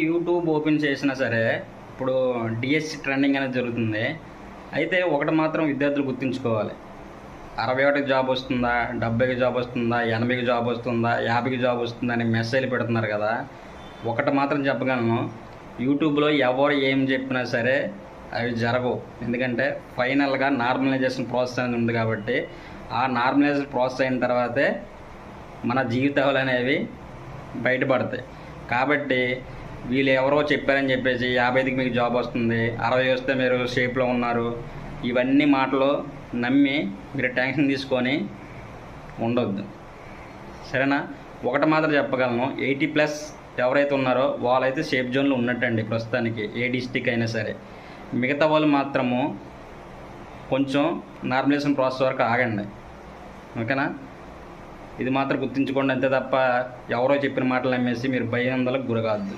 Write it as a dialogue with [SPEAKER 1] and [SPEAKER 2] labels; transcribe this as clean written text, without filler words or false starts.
[SPEAKER 1] YouTube open చేసినా సరే ఇప్పుడు డిఎస్సి ట్రెండింగ్ అనేది జరుగుతుంది. అయితే ఒకటి మాత్రం విద్యార్థులు గుర్తుంచుకోవాలి. 61కి జాబ్ వస్తుందా, 70కి జాబ్ వస్తుందా, 80కి జాబ్ వస్తుందా, 50కి జాబ్ వస్తుందా అని మెసేజ్లు పెడుతున్నారు కదా. ఒకటి మాత్రం చెప్పగలను, యూట్యూబ్లో ఎవరు ఏం చెప్పినా సరే అవి జరగవు. ఎందుకంటే ఫైనల్గా నార్మలైజేషన్ ప్రాసెస్ అనేది ఉంది కాబట్టి ఆ నార్మలైజేషన్ ప్రాసెస్ అయిన తర్వాతే మన జీవితాలు అనేవి బయటపడతాయి. కాబట్టి వీళ్ళు ఎవరో చెప్పారని చెప్పేసి 50కి మీకు జాబ్ వస్తుంది, 60 వస్తే మీరు షేప్లో ఉన్నారు, ఇవన్నీ మాటలు నమ్మి మీరు టెన్షన్ తీసుకొని ఉండొద్దు, సరేనా. ఒకటి మాత్రం చెప్పగలను, 80+ ఎవరైతే ఉన్నారో వాళ్ళైతే సేఫ్ జోన్లో ఉన్నట్టండి ప్రస్తుతానికి, ఏ డిస్టిక్ అయినా సరే. మిగతా వాళ్ళు మాత్రము కొంచెం నార్మలైజేషన్ ప్రాసెస్ వరకు ఆగండి, ఓకేనా. ఇది మాత్రం గుర్తుంచుకోండి, అంతే తప్ప ఎవరో చెప్పిన మాటలు నమ్మేసి మీరు భయాందోళనకు గురకావద్దు.